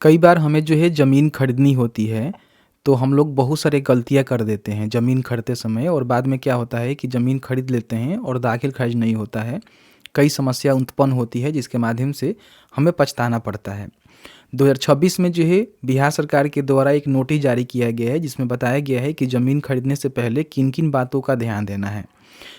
कई बार हमें जो है ज़मीन खरीदनी होती है, तो हम लोग बहुत सारे गलतियाँ कर देते हैं ज़मीन खरीदते समय और बाद में क्या होता है कि ज़मीन खरीद लेते हैं और दाखिल ख़ारिज नहीं होता है। कई समस्या उत्पन्न होती है जिसके माध्यम से हमें पछताना पड़ता है। 2026 में जो है बिहार सरकार के द्वारा एक नोटिस जारी किया गया है जिसमें बताया गया है कि ज़मीन खरीदने से पहले किन-किन बातों का ध्यान देना है।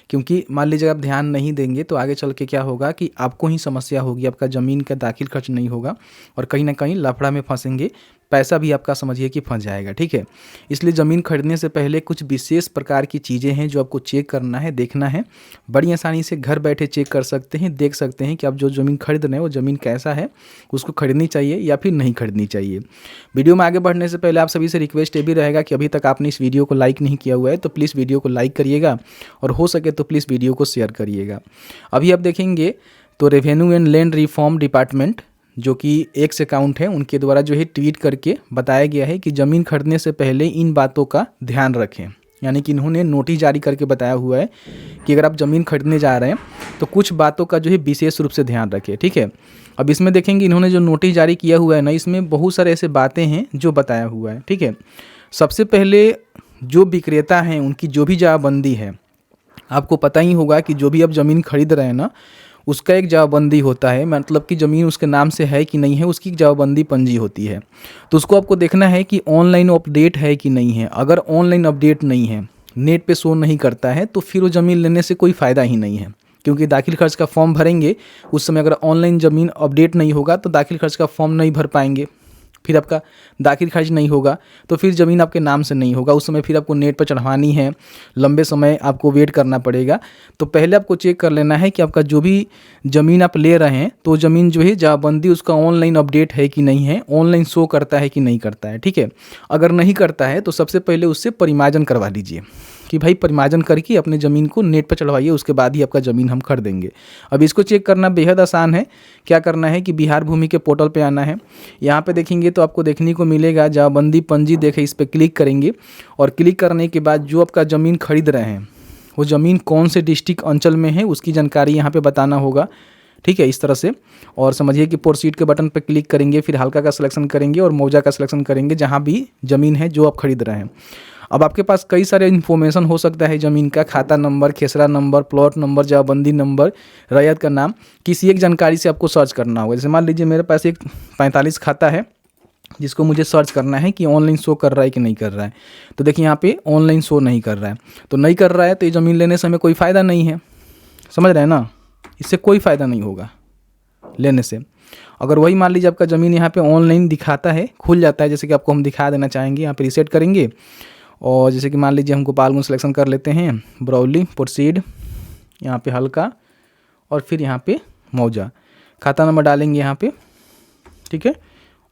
क्योंकि मान लीजिए आप ध्यान नहीं देंगे तो आगे चल के क्या होगा कि आपको ही समस्या होगी, आपका ज़मीन का दाखिल खर्च नहीं होगा और कहीं न कहीं लफड़ा में फँसेंगे, पैसा भी आपका समझिए कि फँस जाएगा, ठीक है? इसलिए ज़मीन खरीदने से पहले कुछ विशेष प्रकार की चीज़ें हैं जो आपको चेक करना है, देखना है। बड़ी आसानी से घर बैठे चेक कर सकते हैं, देख सकते हैं कि आप जो ज़मीन खरीद रहे हैं वो ज़मीन कैसा है, उसको खरीदनी चाहिए या फिर नहीं खरीदनी चाहिए। वीडियो में आगे बढ़ने से पहले आप सभी से रिक्वेस्ट ये भी रहेगा कि अभी तक आपने इस वीडियो को लाइक नहीं किया हुआ है तो प्लीज़ वीडियो को लाइक करिएगा और हो सके तो प्लीज़ वीडियो को शेयर करिएगा। अभी आप देखेंगे तो revenue and land reform department जो कि एक्स अकाउंट है उनके द्वारा जो है ट्वीट करके बताया गया है कि ज़मीन खरीदने से पहले इन बातों का ध्यान रखें। यानी कि इन्होंने नोटिस जारी करके बताया हुआ है कि अगर आप ज़मीन खरीदने जा रहे हैं तो कुछ बातों का जो है विशेष रूप से ध्यान रखें, ठीक है। अब इसमें देखेंगे इन्होंने जो नोटिस जारी किया हुआ है ना, इसमें बहुत सारे ऐसे बातें हैं जो बताया हुआ है, ठीक है। सबसे पहले जो विक्रेता हैं उनकी जो भी जमाबंदी है, आपको पता ही होगा कि जो भी आप ज़मीन खरीद रहे हैं ना, उसका एक जमाबंदी होता है, मतलब कि ज़मीन उसके नाम से है कि नहीं है, उसकी जमाबंदी पंजी होती है। तो उसको आपको देखना है कि ऑनलाइन अपडेट है कि नहीं है। अगर ऑनलाइन अपडेट नहीं है, नेट पे शो नहीं करता है, तो फिर वो ज़मीन लेने से कोई फ़ायदा ही नहीं है। क्योंकि दाखिल खर्च का फॉर्म भरेंगे, उस समय अगर ऑनलाइन ज़मीन अपडेट नहीं होगा तो दाखिल खर्च का फॉर्म नहीं भर पाएंगे, फिर आपका दाखिल खर्च नहीं होगा तो फिर ज़मीन आपके नाम से नहीं होगा। उस समय फिर आपको नेट पर चढ़वानी है, लंबे समय आपको वेट करना पड़ेगा। तो पहले आपको चेक कर लेना है कि आपका जो भी ज़मीन आप ले रहे हैं तो ज़मीन जो है जमाबंदी उसका ऑनलाइन अपडेट है कि नहीं है, ऑनलाइन शो करता है कि नहीं करता है, ठीक है। अगर नहीं करता है तो सबसे पहले उससे परिमार्जन करवा लीजिए कि भाई परिमार्जन करके अपने ज़मीन को नेट पर चढ़वाइए, उसके बाद ही आपका ज़मीन हम खरीदेंगे। अब इसको चेक करना बेहद आसान है। क्या करना है कि बिहार भूमि के पोर्टल पे आना है। यहाँ पे देखेंगे तो आपको देखने को मिलेगा जमाबंदी पंजी देखे, इस पर क्लिक करेंगे और क्लिक करने के बाद जो आपका ज़मीन खरीद रहे हैं वो ज़मीन कौन से डिस्ट्रिक्ट अंचल में है उसकी जानकारी यहाँ पर बताना होगा, ठीक है, इस तरह से। और समझिए कि प्रोसीड के बटन पर क्लिक करेंगे, फिर हल्का का सिलेक्शन करेंगे और मौजा का सिलेक्शन करेंगे जहाँ भी ज़मीन है जो आप खरीद रहे हैं। अब आपके पास कई सारे इन्फॉर्मेशन हो सकता है ज़मीन का, खाता नंबर, खेसरा नंबर, प्लॉट नंबर, जमाबंदी नंबर, रैयत का नाम, किसी एक जानकारी से आपको सर्च करना होगा। जैसे मान लीजिए मेरे पास एक 45 खाता है जिसको मुझे सर्च करना है कि ऑनलाइन शो कर रहा है कि नहीं कर रहा है। तो देखिए यहाँ पे ऑनलाइन शो नहीं कर रहा है, तो नहीं कर रहा है तो ये ज़मीन लेने से हमें कोई फ़ायदा नहीं है, समझ रहे हैं ना, इससे कोई फ़ायदा नहीं होगा लेने से। अगर वही मान लीजिए आपका ज़मीन यहाँ पे ऑनलाइन दिखाता है, खुल जाता है, जैसे कि आपको हम दिखा देना चाहेंगे, यहाँ पे रीसेट करेंगे और जैसे कि मान लीजिए हम गोपालगंज सिलेक्शन कर लेते हैं, ब्रॉली, प्रोसीड, यहाँ पे हल्का और फिर यहाँ पे मौजा, खाता नंबर डालेंगे यहाँ पे, ठीक है।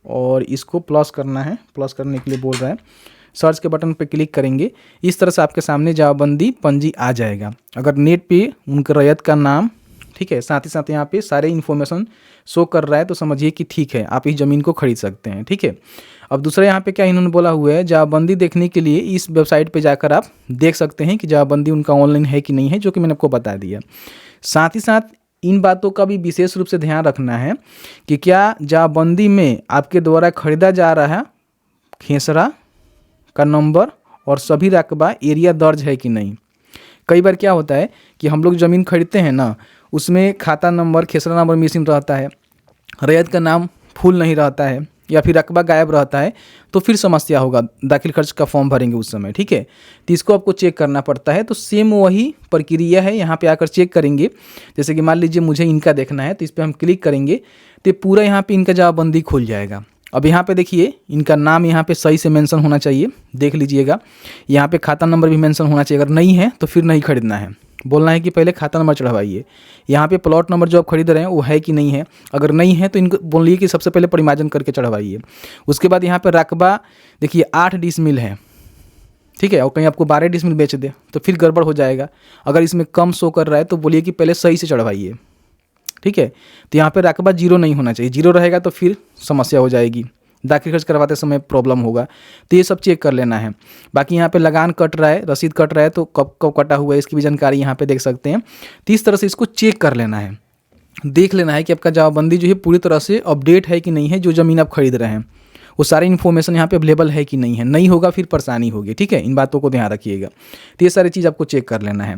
और इसको प्लस करना है, प्लस करने के लिए बोल रहा है, सर्च के बटन पे क्लिक करेंगे। इस तरह से आपके सामने जमाबंदी पंजी आ जाएगा। अगर नेट पे उनके रैयत का नाम, ठीक है, साथ ही साथ यहाँ पे सारे इन्फॉर्मेशन शो कर रहा है तो समझिए कि ठीक है, आप इस ज़मीन को खरीद सकते हैं, ठीक है। अब दूसरा यहाँ पे क्या इन्होंने बोला हुआ है, जमाबंदी देखने के लिए इस वेबसाइट पे जाकर आप देख सकते हैं कि जमाबंदी उनका ऑनलाइन है कि नहीं है, जो कि मैंने आपको बता दिया। साथ ही साथ इन बातों का भी विशेष रूप से ध्यान रखना है कि क्या जमाबंदी में आपके द्वारा खरीदा जा रहा है खेसरा का नंबर और सभी रकबा एरिया दर्ज है कि नहीं। कई बार क्या होता है कि हम लोग ज़मीन खरीदते हैं ना, उसमें खाता नंबर, खेसरा नंबर मिसिंग रहता है, रैयत का नाम फुल नहीं रहता है या फिर रकबा गायब रहता है, तो फिर समस्या होगा, दाखिल खर्च का फॉर्म भरेंगे उस समय, ठीक है। तो इसको आपको चेक करना पड़ता है। तो सेम वही प्रक्रिया है, यहाँ पे आकर चेक करेंगे। जैसे कि मान लीजिए मुझे इनका देखना है तो इस पर हम क्लिक करेंगे तो पूरा यहाँ पे इनका जमाबंदी खुल जाएगा। अब यहाँ पे देखिए इनका नाम यहाँ पे सही से मेंशन होना चाहिए, देख लीजिएगा। यहाँ पे खाता नंबर भी मेंशन होना चाहिए, अगर नहीं है तो फिर नहीं खरीदना है, बोलना है कि पहले खाता नंबर चढ़वाइए। यहाँ पे प्लॉट नंबर जो आप खरीद रहे हैं वो है कि नहीं है, अगर नहीं है तो इनको बोलिए कि सबसे पहले परिमार्जन करके चढ़वाइए। उसके बाद यहाँ पे रकबा देखिए 8 डिसमिल है, ठीक है, और कहीं आपको 12 डिसमिल बेच दे तो फिर गड़बड़ हो जाएगा। अगर इसमें कम शो कर रहा है तो बोलिए कि पहले सही से चढ़वाइए, ठीक है। तो यहाँ पे रकबा 0 नहीं होना चाहिए, 0 रहेगा तो फिर समस्या हो जाएगी, दाखिल खर्च करवाते समय प्रॉब्लम होगा। तो ये सब चेक कर लेना है। बाकी यहाँ पे लगान कट रहा है, रसीद कट रहा है तो कब कब कटा हुआ है इसकी भी जानकारी यहाँ पे देख सकते हैं। तो इस तरह से इसको चेक कर लेना है। देख लेना है कि आपका जमाबंदी जो है पूरी तरह से अपडेट है कि नहीं है, जो ज़मीन आप खरीद रहे हैं वो सारी इन्फॉर्मेशन यहाँ पे अवेलेबल है कि नहीं है। नहीं होगा फिर परेशानी होगी, ठीक है। इन बातों को ध्यान रखिएगा। तो ये सारी चीज़ आपको चेक कर लेना है।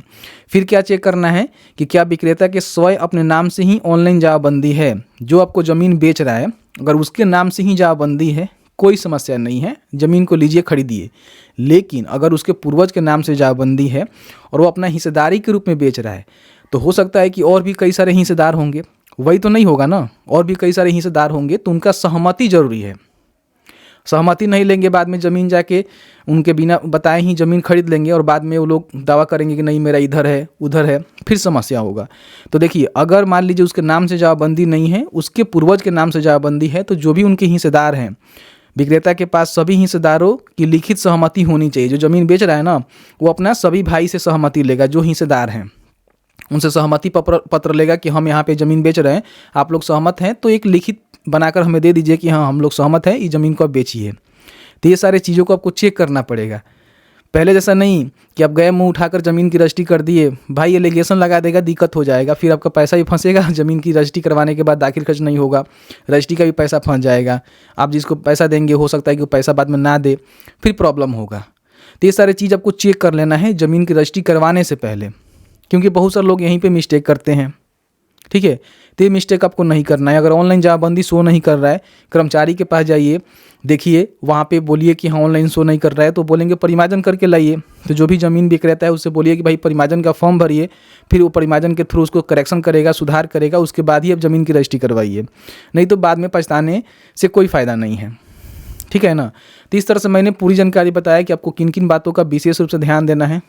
फिर क्या चेक करना है कि क्या विक्रेता के स्वयं अपने नाम से ही ऑनलाइन जमाबंदी है। जो आपको ज़मीन बेच रहा है अगर उसके नाम से ही जमाबंदी है, कोई समस्या नहीं है, ज़मीन को लीजिए, खरीदिए। लेकिन अगर उसके पूर्वज के नाम से जमाबंदी है और वो अपना हिस्सेदारी के रूप में बेच रहा है, तो हो सकता है कि और भी कई सारे हिस्सेदार होंगे, वही तो नहीं होगा ना, और भी कई सारे हिस्सेदार होंगे, तो उनका सहमति जरूरी है। सहमति नहीं लेंगे, बाद में ज़मीन जाके उनके बिना बताए ही ज़मीन खरीद लेंगे और बाद में वो लोग दावा करेंगे कि नहीं मेरा इधर है उधर है, फिर समस्या होगा। तो देखिए, अगर मान लीजिए उसके नाम से जमाबंदी नहीं है, उसके पूर्वज के नाम से जमाबंदी है, तो जो भी उनके हिस्सेदार हैं, विक्रेता के पास सभी हिस्सेदारों की लिखित सहमति होनी चाहिए। जो ज़मीन बेच रहा है ना, वो अपना सभी भाई से सहमति लेगा, जो हिस्सेदार हैं उनसे सहमति पत्र लेगा कि हम यहाँ पे ज़मीन बेच रहे हैं, आप लोग सहमत हैं, तो एक लिखित बनाकर हमें दे दीजिए कि हाँ हम लोग सहमत हैं, इस ज़मीन को आप बेचिए। तो ये सारे चीज़ों को आपको चेक करना पड़ेगा। पहले जैसा नहीं कि आप गए मुंह उठाकर ज़मीन की रजिस्ट्री कर दिए, भाई एलिगेशन लगा देगा, दिक्कत हो जाएगा, फिर आपका पैसा भी फंसेगा, ज़मीन की रजिस्ट्री करवाने के बाद दाखिल खर्च नहीं होगा, रजिस्ट्री का भी पैसा फंस जाएगा। आप जिसको पैसा देंगे हो सकता है कि वो पैसा बाद में ना दे, फिर प्रॉब्लम होगा। तो ये सारी चीज़ आपको चेक कर लेना है ज़मीन की रजिस्ट्री करवाने से पहले, क्योंकि बहुत सारे लोग यहीं पे मिस्टेक करते हैं, ठीक है। तो ये मिस्टेक आपको नहीं करना है। अगर ऑनलाइन जमाबंदी शो नहीं कर रहा है, कर्मचारी के पास जाइए, देखिए, वहाँ पे बोलिए कि हाँ ऑनलाइन शो नहीं कर रहा है, तो बोलेंगे परिमार्जन करके लाइए। तो जो भी ज़मीन विक्रेता है उससे बोलिए कि भाई परिमार्जन का फॉर्म भरिए, फिर वो परिमार्जन के थ्रू उसको करेक्शन करेगा, सुधार करेगा, उसके बाद ही आप ज़मीन की रजिस्ट्री करवाइए, नहीं तो बाद में पछताने से कोई फ़ायदा नहीं है, ठीक है ना। तो इस तरह से मैंने पूरी जानकारी बताया कि आपको किन किन बातों का विशेष रूप से ध्यान देना है,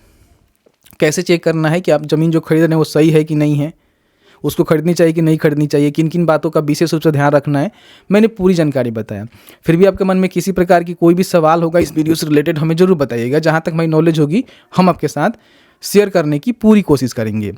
कैसे चेक करना है कि आप ज़मीन जो खरीद रहे हैं वो सही है कि नहीं है, उसको खरीदनी चाहिए कि नहीं खरीदनी चाहिए, किन किन बातों का विशेष रूप से ध्यान रखना है, मैंने पूरी जानकारी बताया। फिर भी आपके मन में किसी प्रकार की कोई भी सवाल होगा इस वीडियो से रिलेटेड, हमें ज़रूर बताइएगा। जहाँ तक हमारी नॉलेज होगी हम आपके साथ शेयर करने की पूरी कोशिश करेंगे।